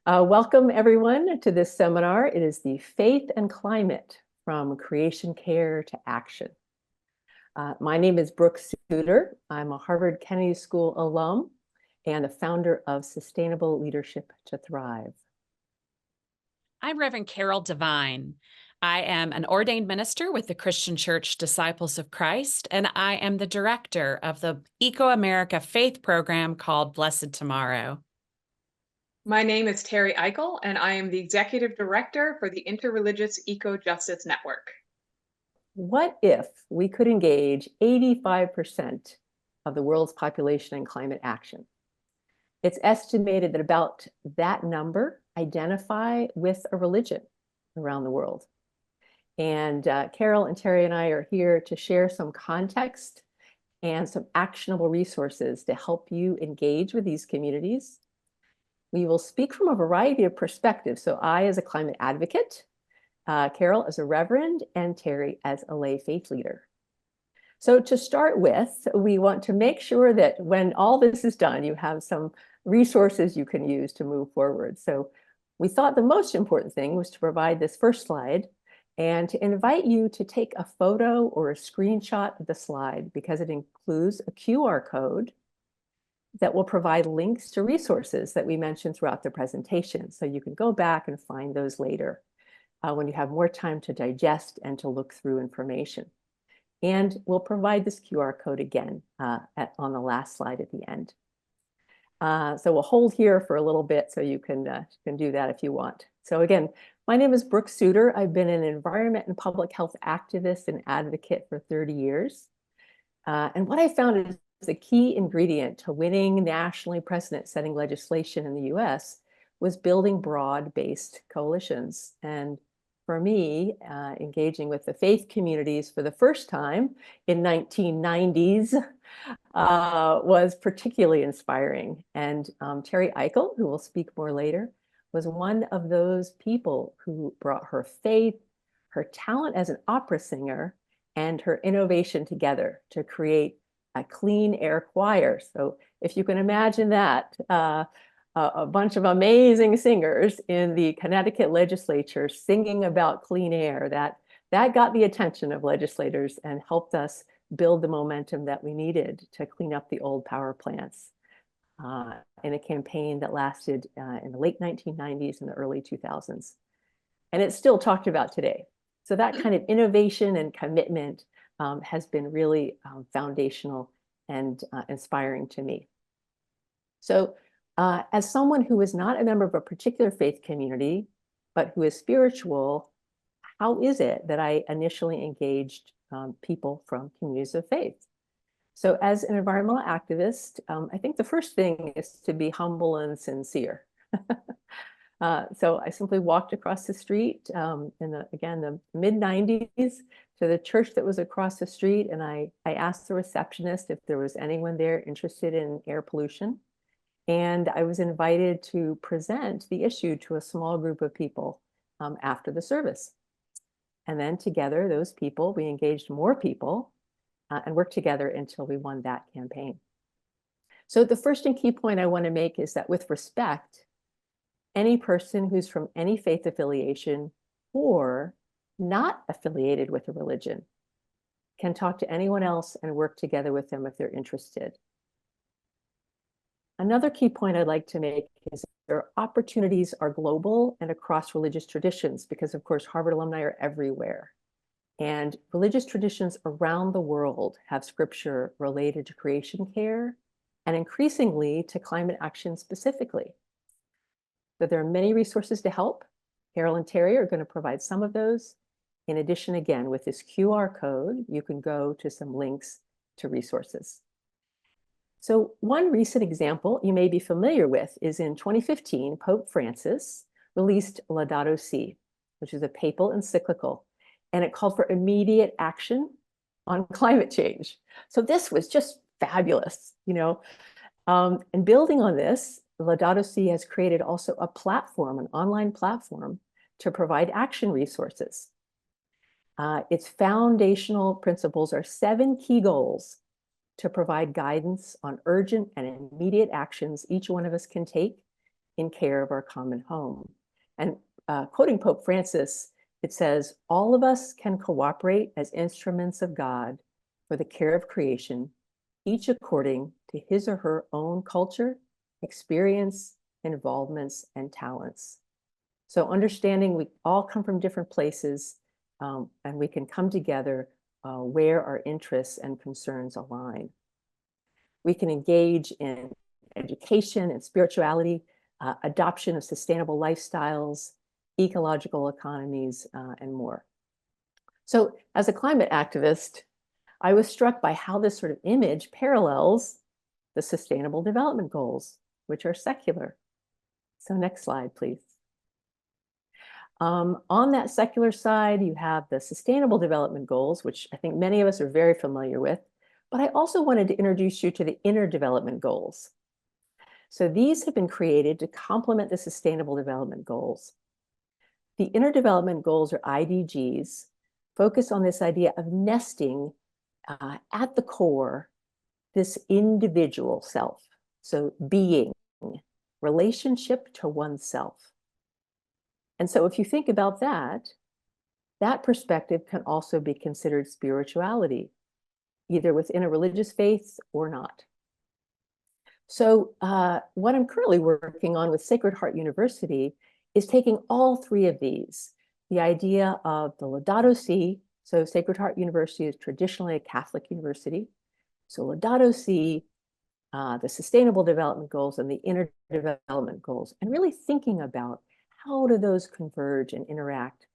Welcome everyone to this seminar. It is the Faith and Climate from Creation Care to Action. My name is Brooke Suter. I'm a Harvard Kennedy School alum and the founder of Sustainable Leadership to Thrive. I'm Reverend Carol Devine. I am an ordained minister with the Christian Church Disciples of Christ, and I am the director of the Eco-America Faith program called Blessed Tomorrow. My name is Terry Eichel, and I am the executive director for the Interreligious Eco-Justice Network. What if we could engage 85% of the world's population in climate action? It's estimated that about that number identify with a religion around the world. And Carol and Terry and I are here to share some context and some actionable resources to help you engage with these communities. We will speak from a variety of perspectives. So I as a climate advocate, Carol as a reverend, and Terry as a lay faith leader. So to start with, we want to make sure that when all this is done, you have some resources you can use to move forward. So we thought the most important thing was to provide this first slide and to invite you to take a photo or a screenshot of the slide because it includes a QR code that will provide links to resources that we mentioned throughout the presentation. So you can go back and find those later when you have more time to digest and to look through information. And we'll provide this QR code again on the last slide at the end. So we'll hold here for a little bit so you can do that if you want. So again, my name is Brooke Suter. I've been an environment and public health activist and advocate for 30 years. And what I found is the key ingredient to winning nationally precedent-setting legislation in the US was building broad-based coalitions. And for me, engaging with the faith communities for the first time in 1990s was particularly inspiring. And Terry Eichel, who will speak more later, was one of those people who brought her faith, her talent as an opera singer, and her innovation together to create a clean air choir. So if you can imagine that, a bunch of amazing singers in the Connecticut legislature singing about clean air, that got the attention of legislators and helped us build the momentum that we needed to clean up the old power plants in a campaign that lasted in the late 1990s and the early 2000s. And it's still talked about today. So that kind of innovation and commitment has been really foundational and inspiring to me. So as someone who is not a member of a particular faith community, but who is spiritual, how is it that I initially engaged people from communities of faith? So as an environmental activist, I think the first thing is to be humble and sincere. So I simply walked across the street in the mid-90s to the church that was across the street, and I asked the receptionist if there was anyone there interested in air pollution. And I was invited to present the issue to a small group of people after the service. And then together, those people, we engaged more people and worked together until we won that campaign. So the first and key point I want to make is that with respect, any person who's from any faith affiliation or not affiliated with a religion can talk to anyone else and work together with them if they're interested. Another key point I'd like to make is their opportunities are global and across religious traditions because, of course, Harvard alumni are everywhere. And religious traditions around the world have scripture related to creation care and increasingly to climate action specifically. So there are many resources to help. Carol and Terry are going to provide some of those. In addition, again, with this QR code, you can go to some links to resources. So one recent example you may be familiar with is in 2015, Pope Francis released Laudato Si, which is a papal encyclical, and it called for immediate action on climate change. So this was just fabulous, you know. And building on this, Laudato Si has created also a platform, an online platform to provide action resources. Its foundational principles are 7 key goals to provide guidance on urgent and immediate actions each one of us can take in care of our common home. And quoting Pope Francis, it says, "All of us can cooperate as instruments of God for the care of creation, each according to his or her own culture, experience, involvements, and talents." So understanding we all come from different places, and we can come together where our interests and concerns align. We can engage in education and spirituality, adoption of sustainable lifestyles, ecological economies, and more. So as a climate activist, I was struck by how this sort of image parallels the Sustainable Development Goals, which are secular. So next slide, please. On that secular side, you have the Sustainable Development Goals, which I think many of us are very familiar with, but I also wanted to introduce you to the Inner Development Goals. So these have been created to complement the Sustainable Development Goals. The Inner Development Goals, or IDGs, focus on this idea of nesting at the core this individual self. So being, relationship to oneself. And so if you think about that, that perspective can also be considered spirituality, either within a religious faith or not. So what I'm currently working on with Sacred Heart University is taking all three of these, the idea of the Laudato Si. So Sacred Heart University is traditionally a Catholic university. So Laudato Si, the Sustainable Development Goals, and the Inner Development Goals, and really thinking about how do those converge and interact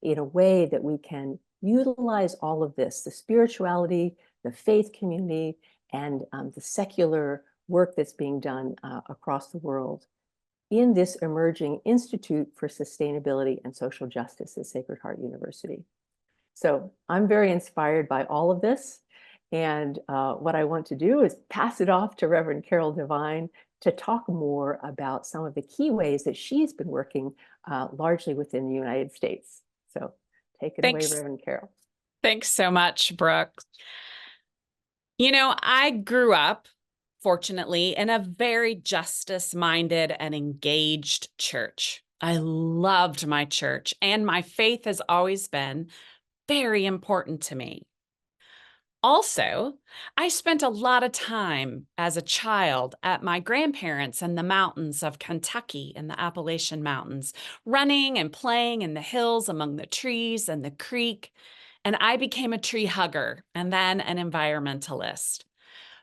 in a way that we can utilize all of this, the spirituality, the faith community, and the secular work that's being done across the world in this emerging Institute for Sustainability and Social Justice at Sacred Heart University. So I'm very inspired by all of this. And what I want to do is pass it off to Reverend Carol Devine to talk more about some of the key ways that she's been working largely within the United States. So take it away, Reverend Carol. Thanks so much, Brooke. You know, I grew up, fortunately, in a very justice-minded and engaged church. I loved my church, and my faith has always been very important to me. Also, I spent a lot of time as a child at my grandparents' in the mountains of Kentucky, in the Appalachian Mountains, running and playing in the hills among the trees and the creek. And I became a tree hugger and then an environmentalist.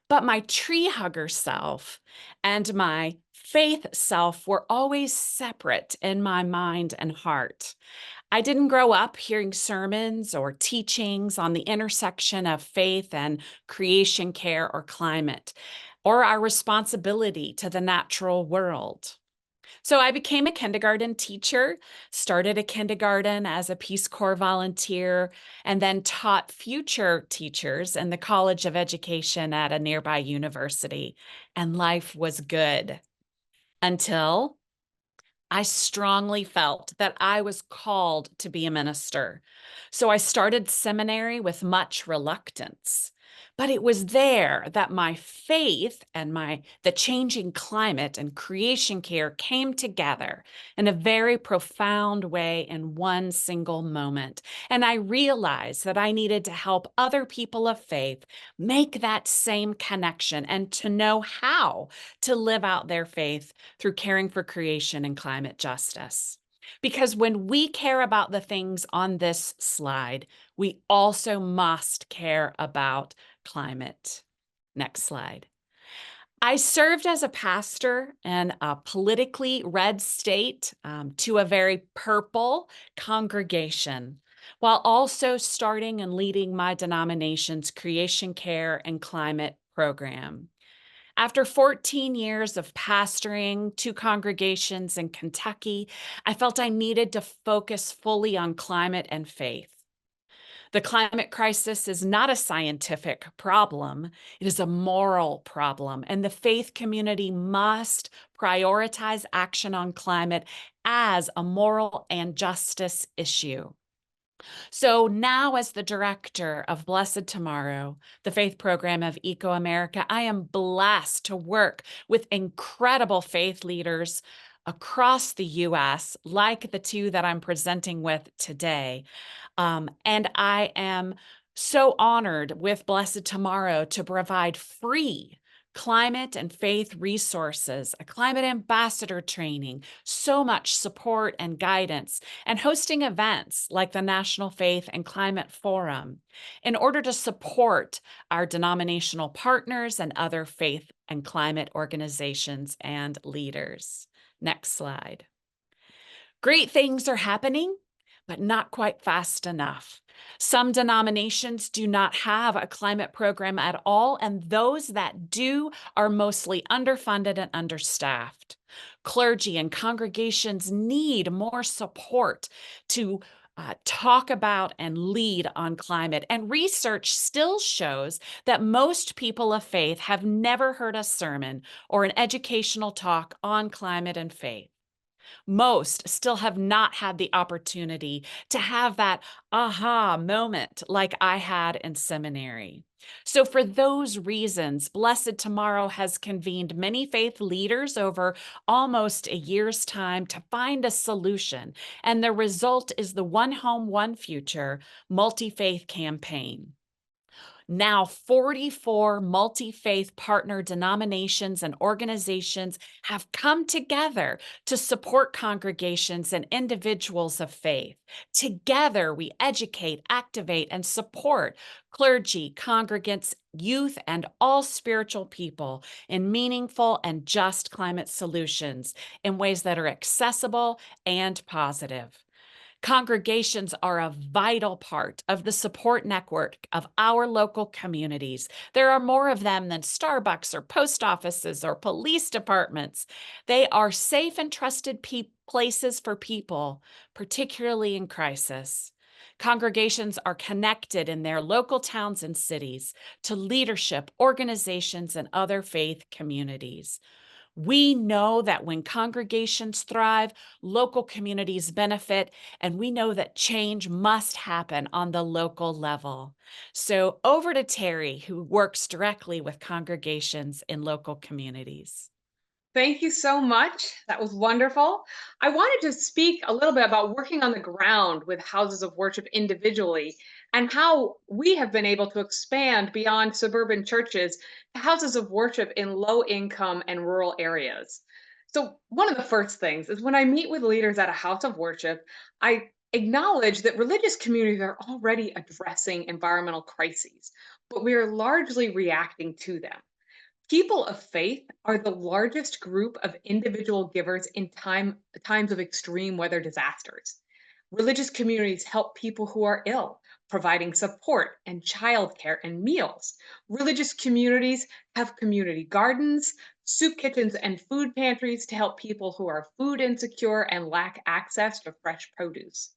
But my tree hugger self and my faith self were always separate in my mind and heart. I didn't grow up hearing sermons or teachings on the intersection of faith and creation care or climate, or our responsibility to the natural world. So I became a kindergarten teacher, started a kindergarten as a Peace Corps volunteer, and then taught future teachers in the College of Education at a nearby university. And life was good until I strongly felt that I was called to be a minister. So I started seminary with much reluctance. But it was there that my faith and the changing climate and creation care came together in a very profound way in one single moment. And I realized that I needed to help other people of faith make that same connection and to know how to live out their faith through caring for creation and climate justice. Because when we care about the things on this slide, we also must care about climate. Next slide. I served as a pastor in a politically red state to a very purple congregation, while also starting and leading my denomination's creation care and climate program. After 14 years of pastoring two congregations in Kentucky, I felt I needed to focus fully on climate and faith. The climate crisis is not a scientific problem. It is a moral problem, and the faith community must prioritize action on climate as a moral and justice issue. So now, as the director of Blessed Tomorrow, the faith program of Eco America, I am blessed to work with incredible faith leaders across the U.S., like the two that I'm presenting with today. And I am so honored with Blessed Tomorrow to provide free climate and faith resources, a climate ambassador training, so much support and guidance, and hosting events like the National Faith and Climate Forum in order to support our denominational partners and other faith and climate organizations and leaders. Next slide. Great things are happening, but not quite fast enough. Some denominations do not have a climate program at all, and those that do are mostly underfunded and understaffed. Clergy and congregations need more support to talk about and lead on climate. And research still shows that most people of faith have never heard a sermon or an educational talk on climate and faith. Most still have not had the opportunity to have that aha moment like I had in seminary. So, for those reasons, Blessed Tomorrow has convened many faith leaders over almost a year's time to find a solution. And the result is the One Home, One Future multi-faith campaign. Now, 44 multi-faith partner denominations and organizations have come together to support congregations and individuals of faith. Together, we educate, activate, and support clergy, congregants, youth, and all spiritual people in meaningful and just climate solutions in ways that are accessible and positive. Congregations are a vital part of the support network of our local communities. There are more of them than Starbucks or post offices or police departments. They are safe and trusted places for people, particularly in crisis. Congregations are connected in their local towns and cities to leadership, organizations, and other faith communities. We know that when congregations thrive, local communities benefit, and we know that change must happen on the local level. So over to Terry, who works directly with congregations in local communities. Thank you so much. That was wonderful. I wanted to speak a little bit about working on the ground with houses of worship individually and how we have been able to expand beyond suburban churches to houses of worship in low income and rural areas. So, one of the first things is when I meet with leaders at a house of worship, I acknowledge that religious communities are already addressing environmental crises, but we are largely reacting to them. People of faith are the largest group of individual givers in times of extreme weather disasters. Religious communities help people who are ill, providing support and childcare and meals. Religious communities have community gardens, soup kitchens, and food pantries to help people who are food insecure and lack access to fresh produce.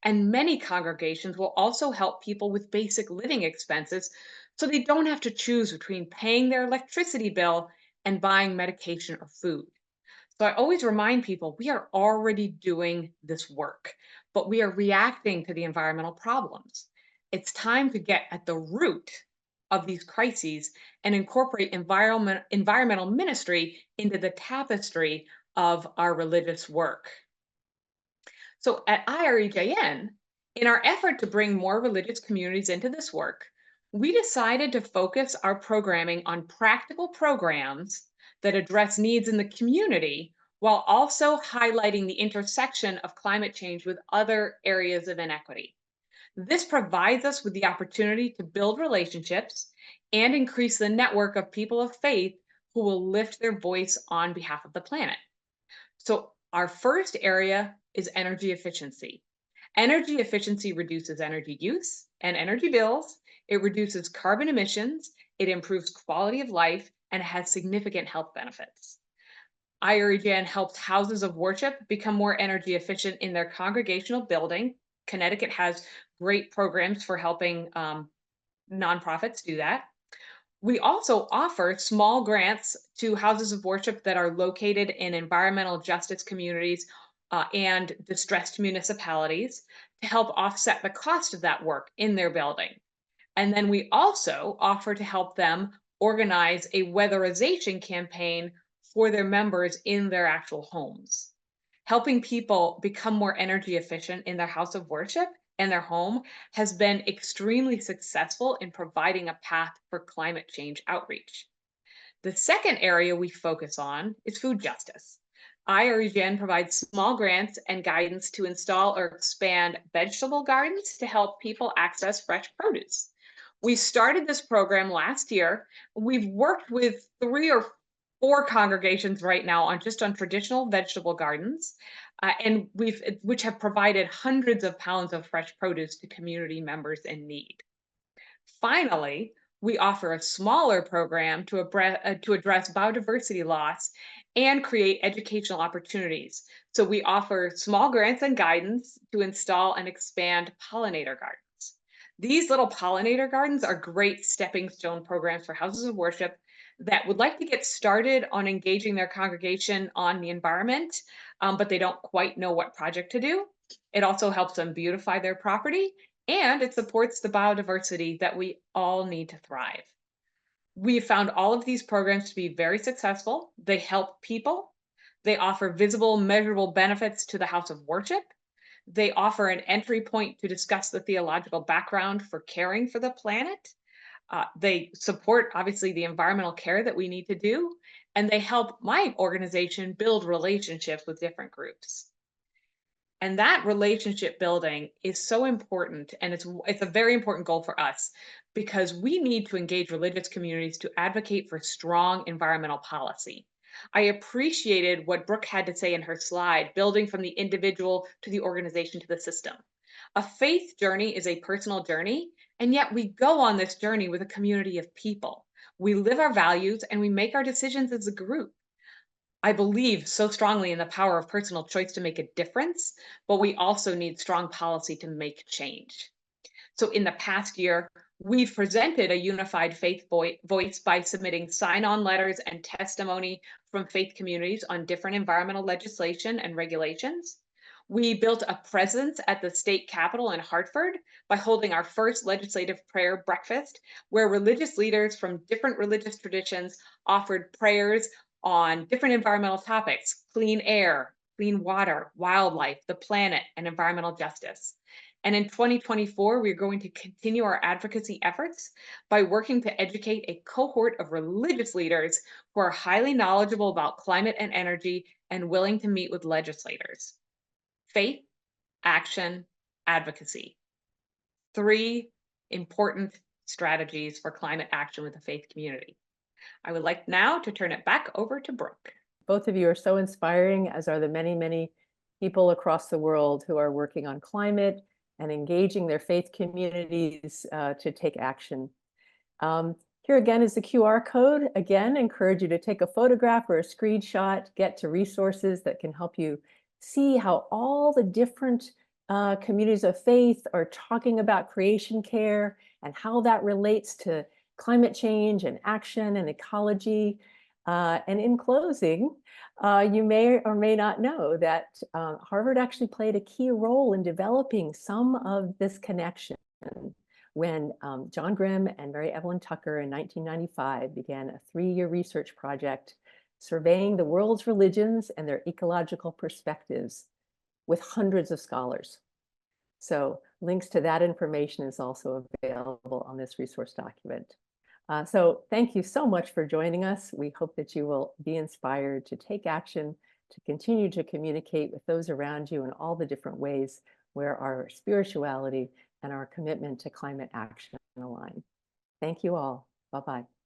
And many congregations will also help people with basic living expenses so they don't have to choose between paying their electricity bill and buying medication or food. So I always remind people we are already doing this work, but we are reacting to the environmental problems. It's time to get at the root of these crises and incorporate environmental ministry into the tapestry of our religious work. So at IREJN, in our effort to bring more religious communities into this work, we decided to focus our programming on practical programs that address needs in the community while also highlighting the intersection of climate change with other areas of inequity. This provides us with the opportunity to build relationships and increase the network of people of faith who will lift their voice on behalf of the planet. So our first area is energy efficiency. Energy efficiency reduces energy use and energy bills. It reduces carbon emissions. It improves quality of life and has significant health benefits. IREJN helps houses of worship become more energy efficient in their congregational building. Connecticut has great programs for helping nonprofits do that. We also offer small grants to houses of worship that are located in environmental justice communities and distressed municipalities to help offset the cost of that work in their building. And then we also offer to help them organize a weatherization campaign for their members in their actual homes. Helping people become more energy efficient in their house of worship and their home has been extremely successful in providing a path for climate change outreach. The second area we focus on is food justice. IREGN provides small grants and guidance to install or expand vegetable gardens to help people access fresh produce. We started this program last year. We've worked with 3 or 4 congregations right now on traditional vegetable gardens, which have provided hundreds of pounds of fresh produce to community members in need. Finally, we offer a smaller program to address biodiversity loss and create educational opportunities. So we offer small grants and guidance to install and expand pollinator gardens. These little pollinator gardens are great stepping stone programs for houses of worship that would like to get started on engaging their congregation on the environment, but they don't quite know what project to do. It also helps them beautify their property, and it supports the biodiversity that we all need to thrive. We found all of these programs to be very successful. They help people. They offer visible, measurable benefits to the house of worship. They offer an entry point to discuss the theological background for caring for the planet. They support, obviously, the environmental care that we need to do. And they help my organization build relationships with different groups. And that relationship building is so important, and it's a very important goal for us because we need to engage religious communities to advocate for strong environmental policy. I appreciated what Brooke had to say in her slide, building from the individual to the organization to the system. A faith journey is a personal journey, and yet we go on this journey with a community of people. We live our values and we make our decisions as a group. I believe so strongly in the power of personal choice to make a difference, but we also need strong policy to make change. So in the past year, we've presented a unified faith voice by submitting sign-on letters and testimony from faith communities on different environmental legislation and regulations. We built a presence at the state capitol in Hartford by holding our first legislative prayer breakfast, where religious leaders from different religious traditions offered prayers on different environmental topics: clean air, clean water, wildlife, the planet, and environmental justice. And in 2024, we're going to continue our advocacy efforts by working to educate a cohort of religious leaders who are highly knowledgeable about climate and energy and willing to meet with legislators. Faith, action, advocacy. 3 important strategies for climate action with the faith community. I would like now to turn it back over to Brooke. Both of you are so inspiring, as are the many, many people across the world who are working on climate and engaging their faith communities to take action. Here again is the QR code. Again, encourage you to take a photograph or a screenshot, get to resources that can help you see how all the different communities of faith are talking about creation care and how that relates to climate change and action and ecology. And in closing, you may or may not know that Harvard actually played a key role in developing some of this connection when John Grimm and Mary Evelyn Tucker in 1995 began a 3-year research project surveying the world's religions and their ecological perspectives with hundreds of scholars. So links to that information is also available on this resource document. So thank you so much for joining us. We hope that you will be inspired to take action, to continue to communicate with those around you in all the different ways where our spirituality and our commitment to climate action align. Thank you all. Bye-bye.